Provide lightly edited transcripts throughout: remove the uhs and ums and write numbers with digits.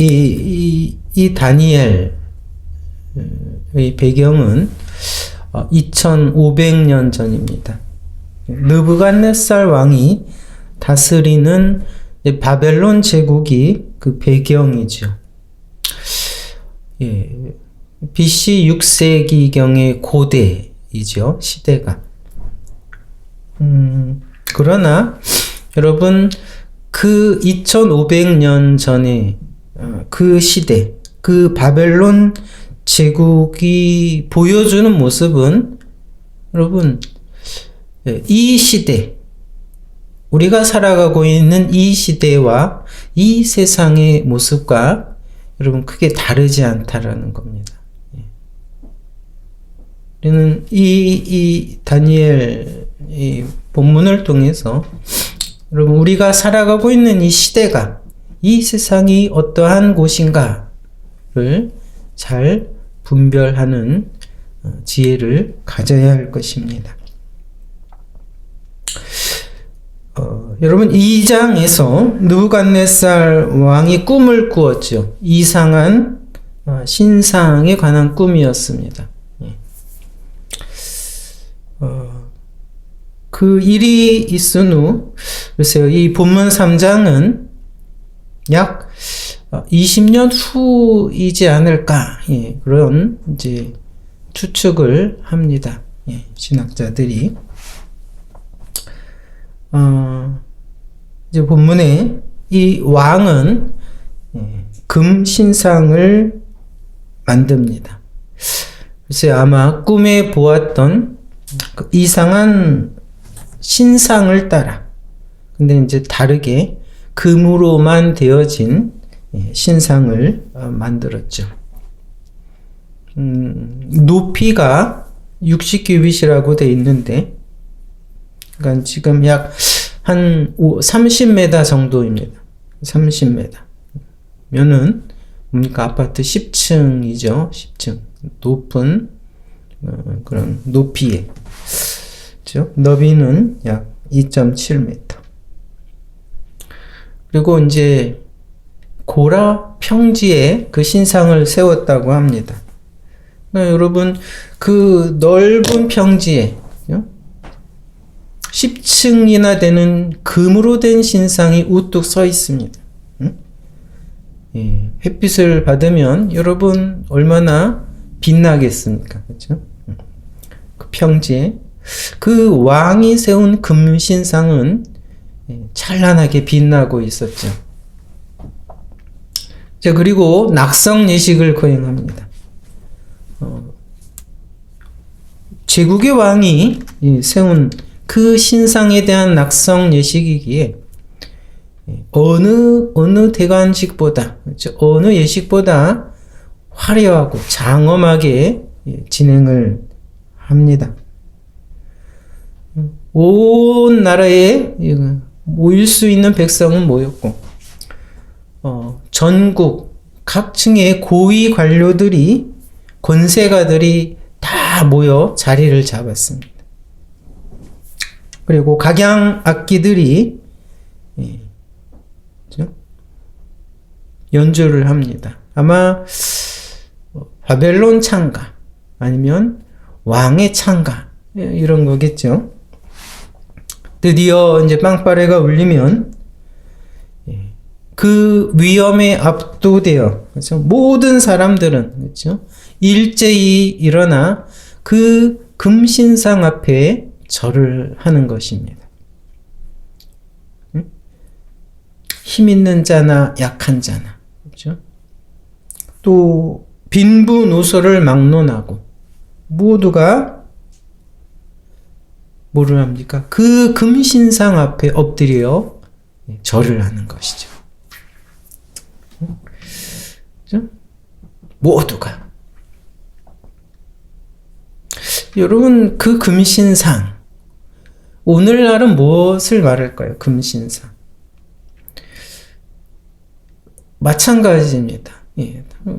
이 다니엘의 배경은 2500년 전입니다. 느부갓네살 왕이 다스리는 바벨론 제국이 그 배경이죠. BC 6세기경의 고대이죠, 시대가. 그러나 여러분, 그 2500년 전에 그 시대, 그 바벨론 제국이 보여주는 모습은 여러분, 이 시대, 우리가 살아가고 있는 이 시대와 이 세상의 모습과 여러분 크게 다르지 않다라는 겁니다. 우리는 이 다니엘 이 본문을 통해서 여러분 우리가 살아가고 있는 이 시대가, 이 세상이 어떠한 곳인가를 잘 분별하는 지혜를 가져야 할 것입니다. 여러분 2장에서 느부갓네살 왕이 꿈을 꾸었죠. 이상한 신상에 관한 꿈이었습니다. 그 일이 있은 후, 글쎄요, 이 본문 3장은 약 20년 후이지 않을까, 그런 이제 추측을 합니다. 신학자들이. 이제 본문에 이 왕은 금 신상을 만듭니다. 글쎄 아마 꿈에 보았던 그 이상한 신상을 따라, 근데 이제 다르게 금으로만 되어진 신상을 만들었죠. 높이가 60규빗이라고 되어 있는데, 그러니까 지금 약 한 30m 정도입니다. 30m. 면은 뭡니까? 아파트 10층이죠. 10층. 높은 그런 높이에. 그렇죠? 너비는 약 2.7m. 그리고 이제 고라 평지에 그 신상을 세웠다고 합니다. 그러니까 여러분 그 넓은 평지에 10층이나 되는 금으로 된 신상이 우뚝 서 있습니다. 햇빛을 받으면 여러분 얼마나 빛나겠습니까? 그렇죠? 그 평지에 그 왕이 세운 금 신상은 찬란하게 빛나고 있었죠. 자, 그리고 낙성 예식을 거행합니다. 제국의 왕이 세운 그 신상에 대한 낙성 예식이기에 어느 대관식보다, 그렇죠? 어느 예식보다 화려하고 장엄하게 진행을 합니다. 온 나라에 모일 수 있는 백성은 모였고, 전국 각층의 고위 관료들이, 권세가들이 다 모여 자리를 잡았습니다. 그리고 각양 악기들이 연주를 합니다. 아마 바벨론 창가 아니면 왕의 창가 이런 거겠죠. 드디어 이제 빵빠레가 울리면 그 위험에 압도되어, 그렇죠? 모든 사람들은, 그렇죠? 일제히 일어나 그 금신상 앞에 절을 하는 것입니다. 힘 있는 자나 약한 자나, 그렇죠? 또 빈부노소를 막론하고 모두가 뭐를 합니까? 그 금신상 앞에 엎드려 절을 하는 것이죠. 그렇죠? 모두가. 여러분, 그 금신상, 오늘날은 무엇을 말할까요? 금신상. 마찬가지입니다.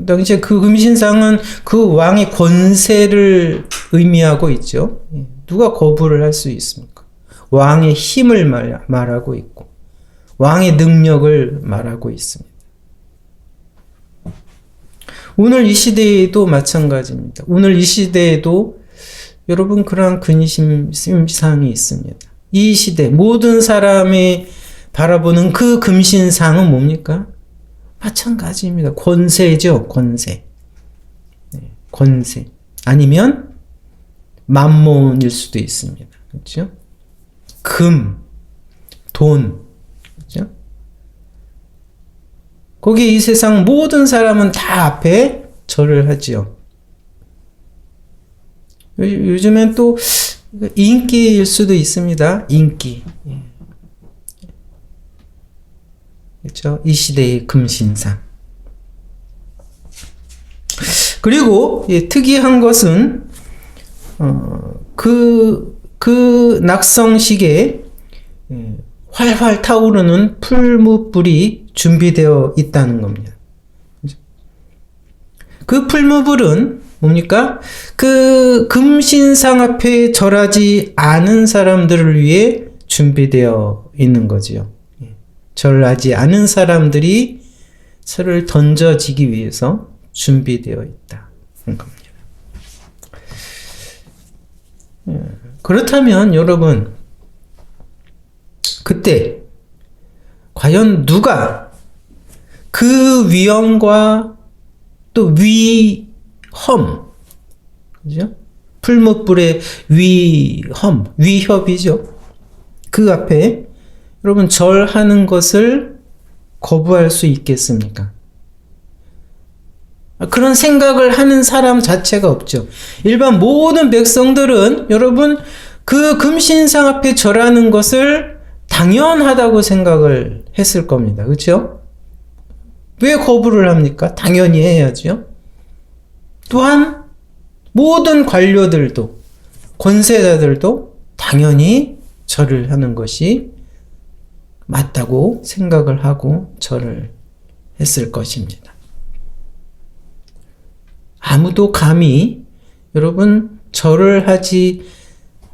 당시에 그 금신상은 그 왕의 권세를 의미하고 있죠. 누가 거부를 할 수 있습니까? 왕의 힘을 말하고 있고, 왕의 능력을 말하고 있습니다. 오늘 이 시대에도 마찬가지입니다. 오늘 이 시대에도 여러분 그러한 근심상이 있습니다. 이 시대 모든 사람이 바라보는 그 금신상은 뭡니까? 마찬가지입니다. 권세죠. 권세. 권세. 아니면 만몬일 수도 있습니다. 그렇죠? 금, 돈. 그렇죠? 거기 이 세상 모든 사람은 다 앞에 절을 하지요. 요즘엔 또 인기일 수도 있습니다. 인기. 그렇죠? 이 시대의 금신상. 그리고 특이한 것은 그 낙성식에 활활 타오르는 풀무불이 준비되어 있다는 겁니다. 그 풀무불은 뭡니까? 그 금신상 앞에 절하지 않은 사람들을 위해 준비되어 있는 거지요. 절하지 않은 사람들이 설을 던져지기 위해서 준비되어 있다는 겁니다. 그렇다면 여러분, 그때 과연 누가 그 위험과 또 위험, 그죠? 풀무불의 위협이죠. 그 앞에 여러분 절하는 것을 거부할 수 있겠습니까? 그런 생각을 하는 사람 자체가 없죠. 일반 모든 백성들은 여러분 그 금신상 앞에 절하는 것을 당연하다고 생각을 했을 겁니다. 그렇죠? 왜 거부를 합니까? 당연히 해야죠. 또한 모든 관료들도 권세자들도 당연히 절을 하는 것이 맞다고 생각을 하고 절을 했을 것입니다. 아무도 감히 여러분 절을 하지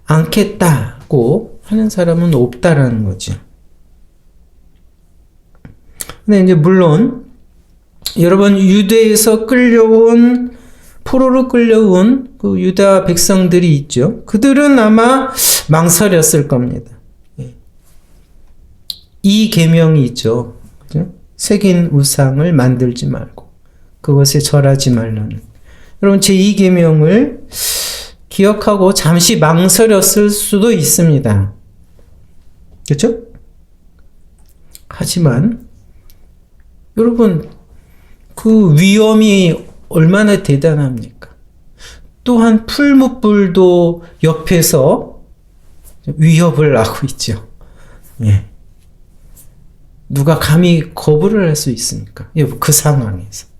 않겠다고 하는 사람은 없다라는 거죠. 근데 이제 물론 여러분 유대에서 포로로 끌려온 그 유다 백성들이 있죠. 그들은 아마 망설였을 겁니다. 이 계명이 있죠. 그죠? 새긴 우상을 만들지 말고 그것에 절하지 말라는. 여러분 제 이 계명을 기억하고 잠시 망설였을 수도 있습니다. 그렇죠? 하지만 여러분 그 위험이 얼마나 대단합니까? 또한 풀무불도 옆에서 위협을 하고 있죠. 예. 누가 감히 거부를 할 수 있습니까? 그 상황에서.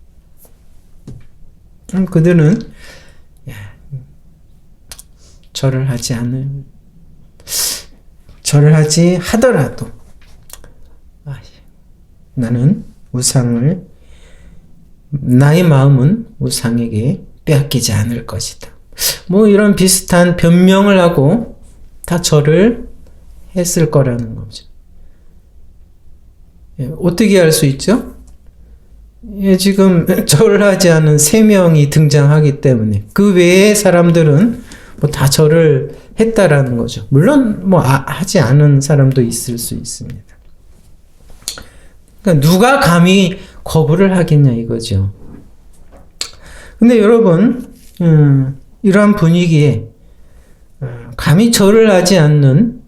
그들은 절을 하지 하더라도 나는 나의 마음은 우상에게 빼앗기지 않을 것이다. 뭐 이런 비슷한 변명을 하고 다 절을 했을 거라는 거죠. 어떻게 알 수 있죠? 지금 절을 하지 않은 3명이 등장하기 때문에 그 외의 사람들은 다 절을 했다라는 거죠. 물론 하지 않은 사람도 있을 수 있습니다. 그러니까 누가 감히 거부를 하겠냐 이거죠. 근데 여러분 이러한 분위기에 감히 절을 하지 않는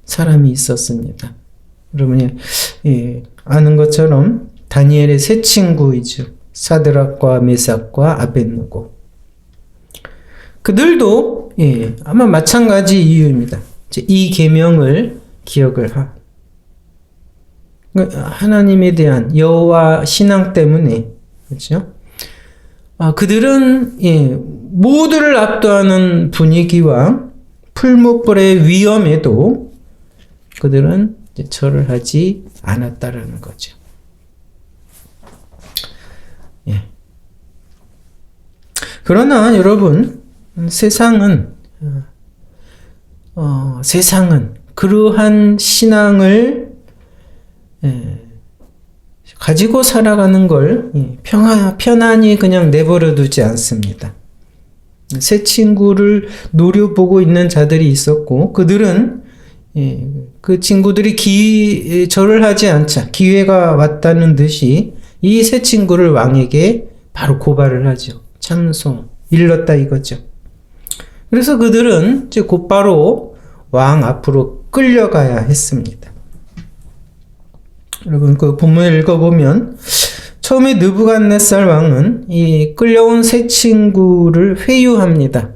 사람이 있었습니다. 여러분이 아는 것처럼 다니엘의 세 친구이죠. 사드락과 메삭과 아벳느고. 그들도 아마 마찬가지 이유입니다. 이 계명을 기억을 하나님에 대한 여호와 신앙 때문에 그렇죠? 그들은 모두를 압도하는 분위기와 풀무불의 위험에도 그들은 절을 하지 않았다라는 거죠. 그러나 여러분 세상은 그러한 신앙을 가지고 살아가는 걸 편안히 그냥 내버려 두지 않습니다. 새 친구를 노려보고 있는 자들이 있었고, 그들은 그 친구들이 절을 하지 않자 기회가 왔다는 듯이 이 새 친구를 왕에게 바로 고발을 하죠. 참소, 일렀다 이거죠. 그래서 그들은 이제 곧바로 왕 앞으로 끌려가야 했습니다. 여러분 그 본문을 읽어보면 처음에 느부갓네살 왕은 이 끌려온 새 친구를 회유합니다.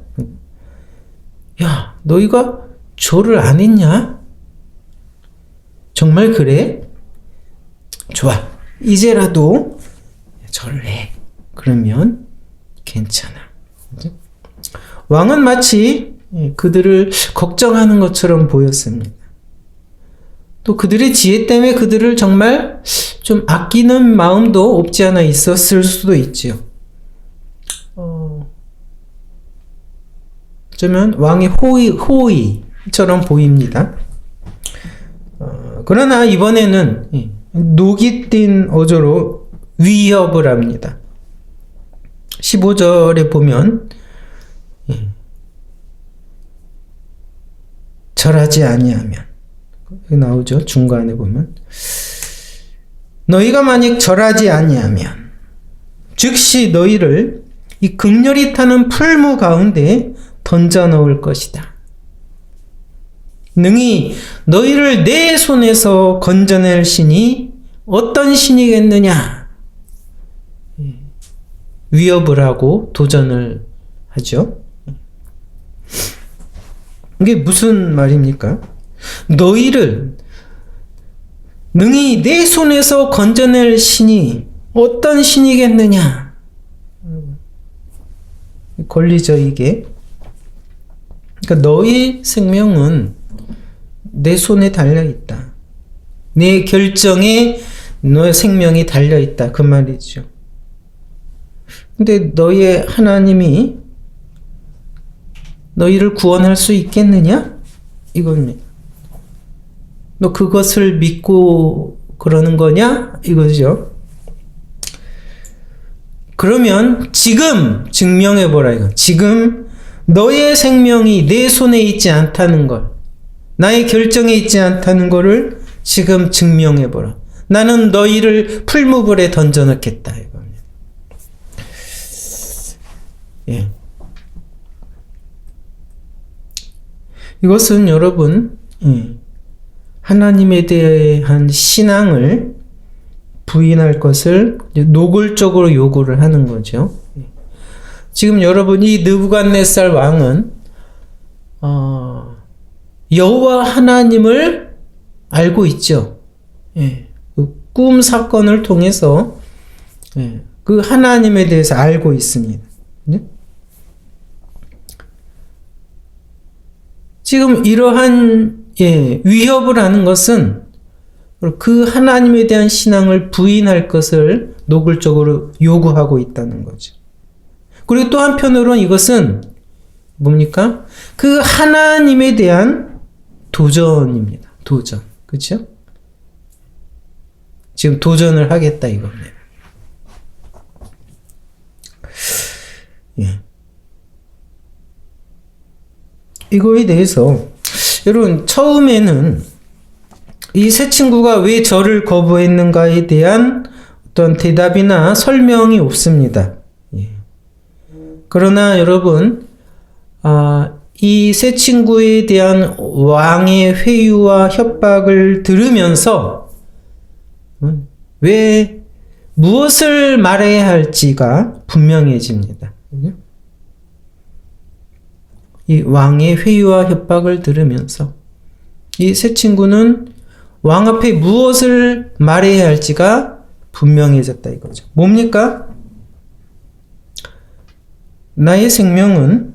야, 너희가 절을 안 했냐? 정말 그래? 좋아. 이제라도 절을 해. 그러면 괜찮아. 왕은 마치 그들을 걱정하는 것처럼 보였습니다. 또 그들의 지혜 때문에 그들을 정말 좀 아끼는 마음도 없지 않아 있었을 수도 있지요. 어쩌면 왕의 호의처럼 보입니다. 그러나 이번에는 녹이 띈 어조로 위협을 합니다. 15절에 보면 절하지 아니하면 나오죠. 중간에 보면 너희가 만약 절하지 아니하면 즉시 너희를 이 극렬히 타는 풀무 가운데 던져 넣을 것이다. 능히 너희를 내 손에서 건져낼 신이 어떤 신이겠느냐? 위협을 하고 도전을 하죠. 이게 무슨 말입니까? 너희를 능히 내 손에서 건져낼 신이 어떤 신이겠느냐? 권리죠, 이게. 그러니까 너희 생명은 내 손에 달려있다. 내 결정에 너의 생명이 달려있다. 그 말이죠. 근데 너의 하나님이 너희를 구원할 수 있겠느냐? 이겁니다. 너 그것을 믿고 그러는 거냐? 이거죠. 그러면 지금 증명해보라 이거. 지금 너의 생명이 내 손에 있지 않다는 걸, 나의 결정에 있지 않다는 것을 지금 증명해보라. 나는 너희를 풀무불에 던져넣겠다 이겁니다. 예. 이것은 여러분 하나님에 대한 신앙을 부인할 것을 노골적으로 요구를 하는 거죠. 지금 여러분 이 느부갓네살 왕은 여호와 하나님을 알고 있죠. 예. 그 꿈 사건을 통해서 그 하나님에 대해서 알고 있습니다. 지금 이러한 위협을 하는 것은 그 하나님에 대한 신앙을 부인할 것을 노골적으로 요구하고 있다는 거죠. 그리고 또 한편으로는 이것은 뭡니까? 그 하나님에 대한 도전입니다. 도전. 그렇죠? 지금 도전을 하겠다 이겁니다. 예. 이거에 대해서 여러분 처음에는 이 새 친구가 왜 저를 거부했는가에 대한 어떤 대답이나 설명이 없습니다. 예. 그러나 여러분 이 새 친구에 대한 왕의 회유와 협박을 들으면서 왜 무엇을 말해야 할지가 분명해집니다. 이 왕의 회유와 협박을 들으면서 이 새 친구는 왕 앞에 무엇을 말해야 할지가 분명해졌다 이거죠. 뭡니까? 나의 생명은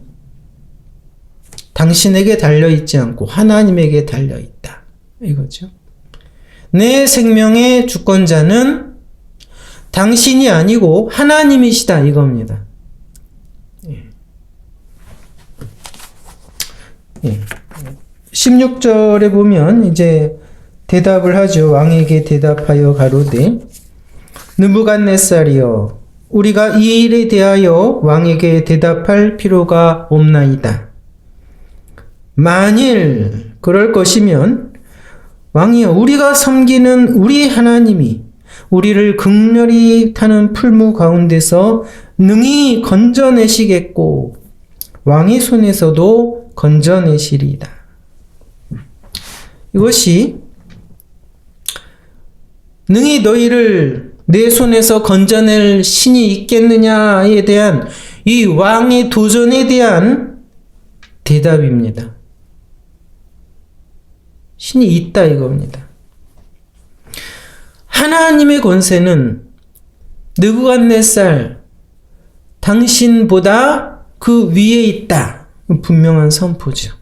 당신에게 달려있지 않고 하나님에게 달려있다 이거죠. 내 생명의 주권자는 당신이 아니고 하나님이시다 이겁니다. 예. 16절에 보면 이제 대답을 하죠. 왕에게 대답하여 가로되 느부갓네살이여, 우리가 이 일에 대하여 왕에게 대답할 필요가 없나이다. 만일 그럴 것이면 왕이여, 우리가 섬기는 우리 하나님이 우리를 극렬히 타는 풀무 가운데서 능히 건져내시겠고 왕의 손에서도 건져내시리이다. 이것이 능히 너희를 내 손에서 건져낼 신이 있겠느냐에 대한 이 왕의 도전에 대한 대답입니다. 신이 있다 이겁니다. 하나님의 권세는 느부갓네살 당신보다 그 위에 있다. 분명한 선포죠.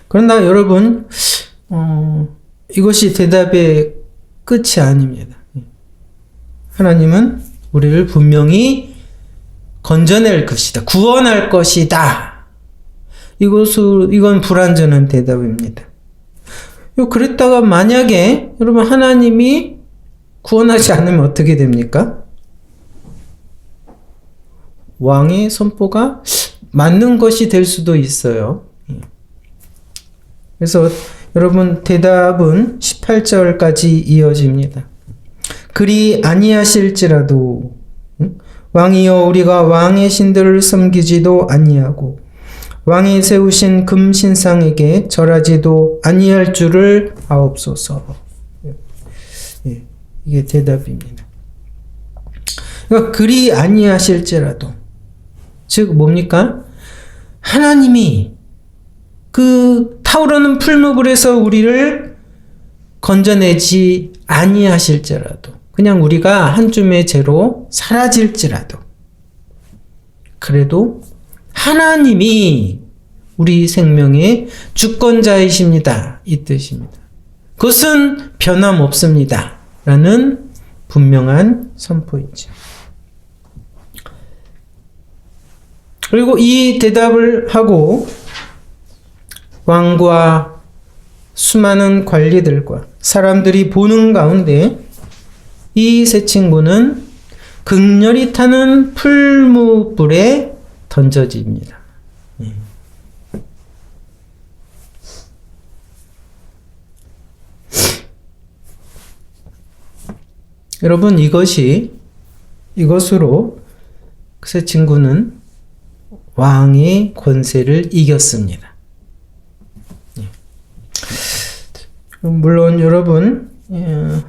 그러나 여러분, 이것이 대답의 끝이 아닙니다. 하나님은 우리를 분명히 건져낼 것이다. 구원할 것이다. 이건 불완전한 대답입니다. 그랬다가 만약에 여러분 하나님이 구원하지 않으면 어떻게 됩니까? 왕의 선포가 맞는 것이 될 수도 있어요. 그래서 여러분 대답은 18절까지 이어집니다. 그리 아니하실지라도 왕이여, 우리가 왕의 신들을 섬기지도 아니하고 왕이 세우신 금신상에게 절하지도 아니할 줄을 아옵소서. 이게 대답입니다. 그러니까 그리 아니하실지라도, 즉 뭡니까? 하나님이 그 타오르는 풀무불에서 우리를 건져내지 아니하실지라도, 그냥 우리가 한 줌의 재로 사라질지라도, 그래도 하나님이 우리 생명의 주권자이십니다. 이 뜻입니다. 그것은 변함없습니다. 라는 분명한 선포이죠. 그리고 이 대답을 하고 왕과 수많은 관리들과 사람들이 보는 가운데 이 세 친구는 극렬히 타는 풀무불에 던져집니다. 여러분, 이것으로 그 세 친구는 왕의 권세를 이겼습니다. 물론 여러분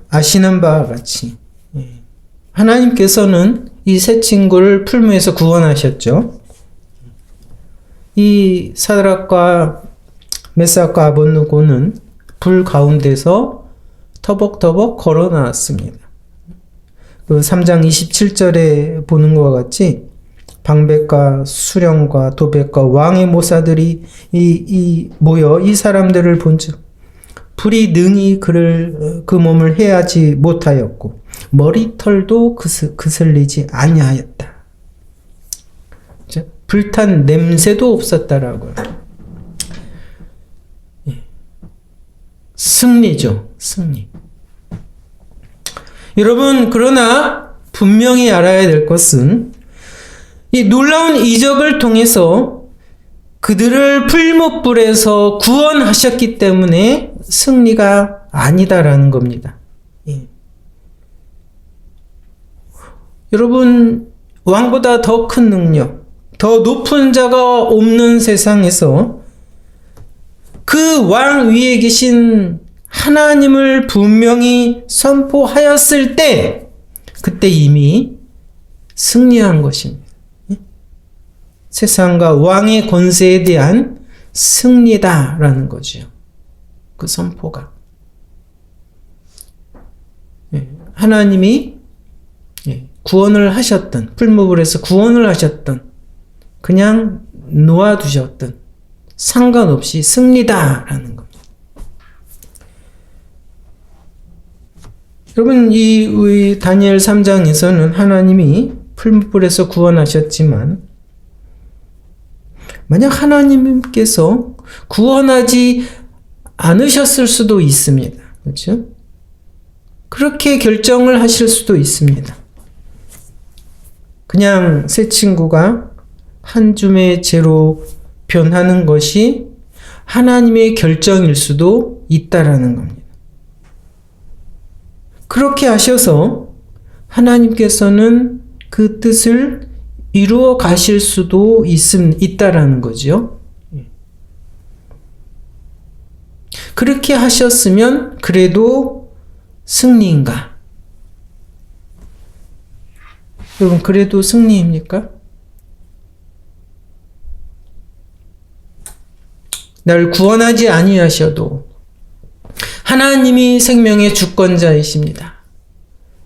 아시는 바와 같이 하나님께서는 이 세 친구를 풀무에서 구원하셨죠. 이 사드락과 메삭과 아벳느고는 불 가운데서 터벅터벅 걸어 나왔습니다. 그 3장 27절에 보는 것과 같이 방백과 수령과 도백과 왕의 모사들이 모여 이 사람들을 본즉 불이 능히 그 몸을 해하지 못하였고 머리털도 그슬리지 아니하였다. 불탄 냄새도 없었다라고요. 승리죠, 승리. 여러분, 그러나 분명히 알아야 될 것은 이 놀라운 이적을 통해서 그들을 풀무불에서 구원하셨기 때문에 승리가 아니다라는 겁니다. 여러분, 왕보다 더 큰 능력, 더 높은 자가 없는 세상에서 그 왕 위에 계신 하나님을 분명히 선포하였을 때 그때 이미 승리한 것입니다. 세상과 왕의 권세에 대한 승리다라는 거죠. 그 선포가. 하나님이 구원을 하셨던, 풀무불에서 구원을 하셨던, 그냥 놓아두셨던, 상관없이 승리다라는 겁니다. 여러분, 이 다니엘 3장에서는 하나님이 풀무불에서 구원하셨지만 만약 하나님께서 구원하지 않으셨을 수도 있습니다. 그렇죠? 그렇게 결정을 하실 수도 있습니다. 그냥 새 친구가 한 줌의 재로 변하는 것이 하나님의 결정일 수도 있다라는 겁니다. 그렇게 하셔서 하나님께서는 그 뜻을 이루어 가실 수도 있다라는 거죠. 그렇게 하셨으면 그래도 승리인가? 여러분, 그래도 승리입니까? 날 구원하지 아니하셔도 하나님이 생명의 주권자이십니다.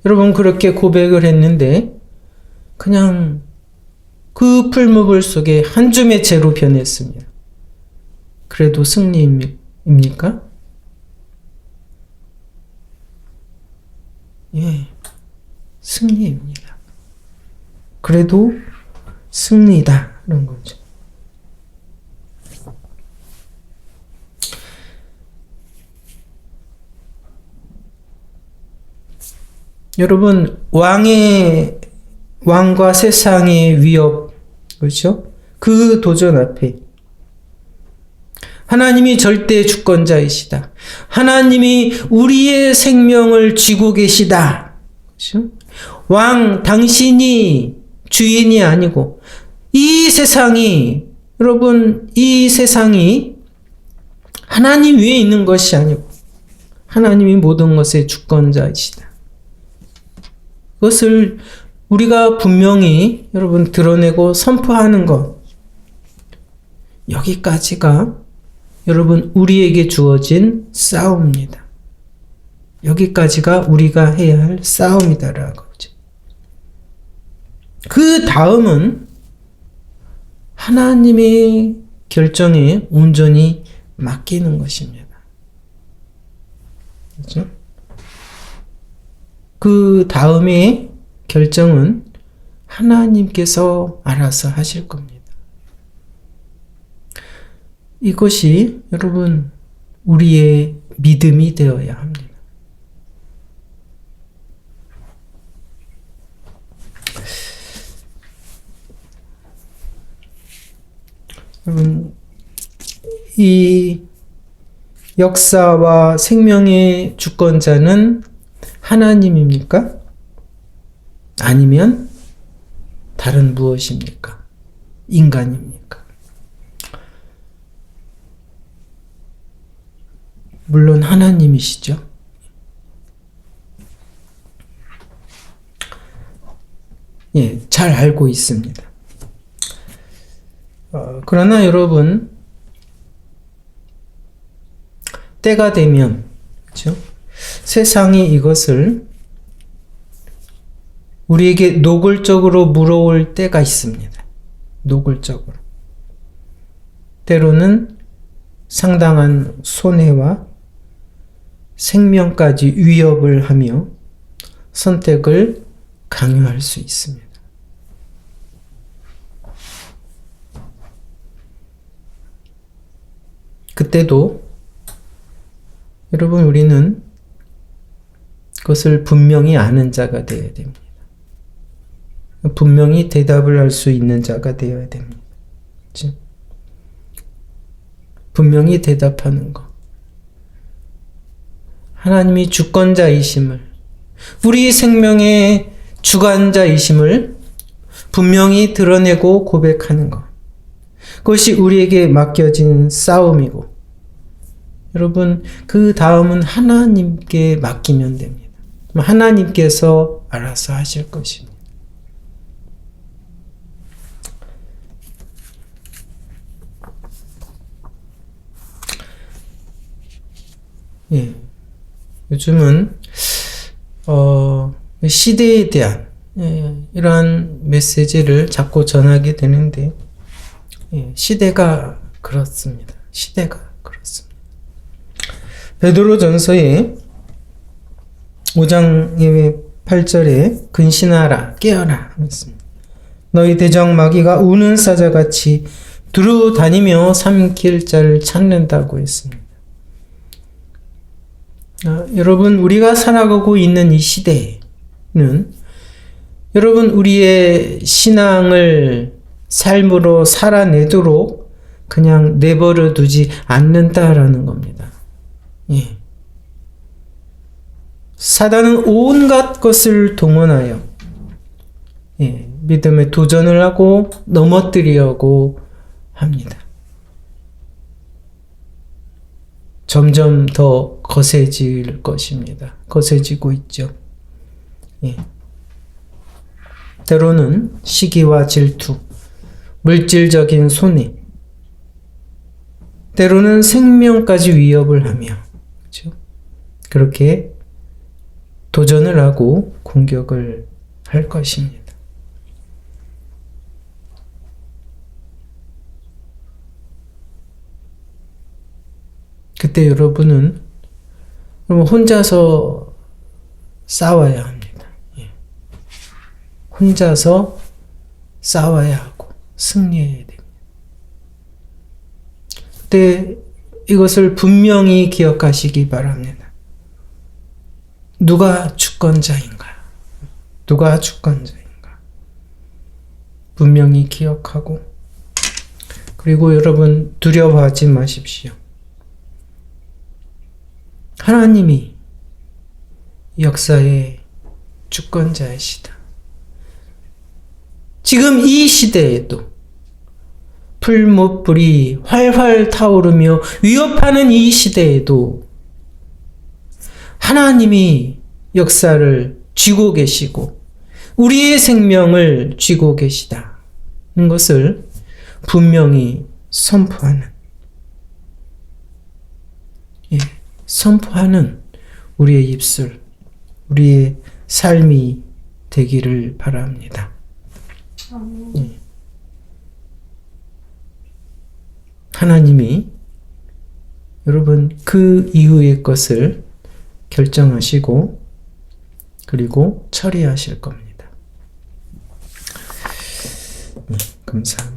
여러분, 그렇게 고백을 했는데 그냥 그 풀무불 속에 한 줌의 재로 변했습니다. 그래도 승리입니까? 예, 승리입니다. 그래도 승리다, 그런 거죠. 여러분, 왕과 세상의 위협, 그렇죠? 그 도전 앞에 하나님이 절대 주권자이시다. 하나님이 우리의 생명을 쥐고 계시다. 그렇죠? 왕, 당신이 주인이 아니고 여러분, 이 세상이 하나님 위에 있는 것이 아니고 하나님이 모든 것의 주권자이시다. 그것을 우리가 분명히 여러분 드러내고 선포하는 것, 여기까지가 여러분 우리에게 주어진 싸움입니다. 여기까지가 우리가 해야 할 싸움이다라고 하죠. 그 다음은 하나님의 결정에 온전히 맡기는 것입니다. 그렇죠? 그 다음에 결정은 하나님께서 알아서 하실 겁니다. 이것이 여러분 우리의 믿음이 되어야 합니다. 여러분, 이 역사와 생명의 주권자는 하나님입니까? 아니면 다른 무엇입니까? 인간입니까? 물론 하나님이시죠. 예, 잘 알고 있습니다. 그러나 여러분, 때가 되면, 그렇죠? 세상이 이것을 우리에게 노골적으로 물어올 때가 있습니다. 노골적으로. 때로는 상당한 손해와 생명까지 위협을 하며 선택을 강요할 수 있습니다. 그때도 여러분 우리는 그것을 분명히 아는 자가 되어야 됩니다. 분명히 대답을 할 수 있는 자가 되어야 됩니다. 그렇죠? 분명히 대답하는 것. 하나님이 주권자이심을, 우리 생명의 주관자이심을 분명히 드러내고 고백하는 것. 그것이 우리에게 맡겨진 싸움이고, 여러분, 그 다음은 하나님께 맡기면 됩니다. 하나님께서 알아서 하실 것입니다. 예. 요즘은, 시대에 대한, 이러한 메시지를 자꾸 전하게 되는데, 시대가 그렇습니다. 시대가 그렇습니다. 베드로전서의 5장 8절에 근신하라, 깨어라 했습니다. 너희 대적 마귀가 우는 사자같이 두루 다니며 삼킬 자를 찾는다고 했습니다. 여러분, 우리가 살아가고 있는 이 시대는 여러분, 우리의 신앙을 삶으로 살아내도록 그냥 내버려 두지 않는다라는 겁니다. 예. 사단은 온갖 것을 동원하여 믿음에 도전을 하고 넘어뜨리려고 합니다. 점점 더 거세질 것입니다. 거세지고 있죠. 때로는 시기와 질투, 물질적인 손해, 때로는 생명까지 위협을 하며, 그렇죠? 그렇게 도전을 하고 공격을 할 것입니다. 그때 여러분은 혼자서 싸워야 합니다. 혼자서 싸워야 하고 승리해야 됩니다. 그때 이것을 분명히 기억하시기 바랍니다. 누가 주권자인가? 누가 주권자인가? 분명히 기억하고, 그리고 여러분 두려워하지 마십시오. 하나님이 역사의 주권자이시다. 지금 이 시대에도 풀무불이 활활 타오르며 위협하는 이 시대에도 하나님이 역사를 쥐고 계시고 우리의 생명을 쥐고 계시다는 것을 분명히 선포하는 우리의 입술, 우리의 삶이 되기를 바랍니다. 하나님이 여러분 그 이후의 것을 결정하시고 그리고 처리하실 겁니다. 감사합니다.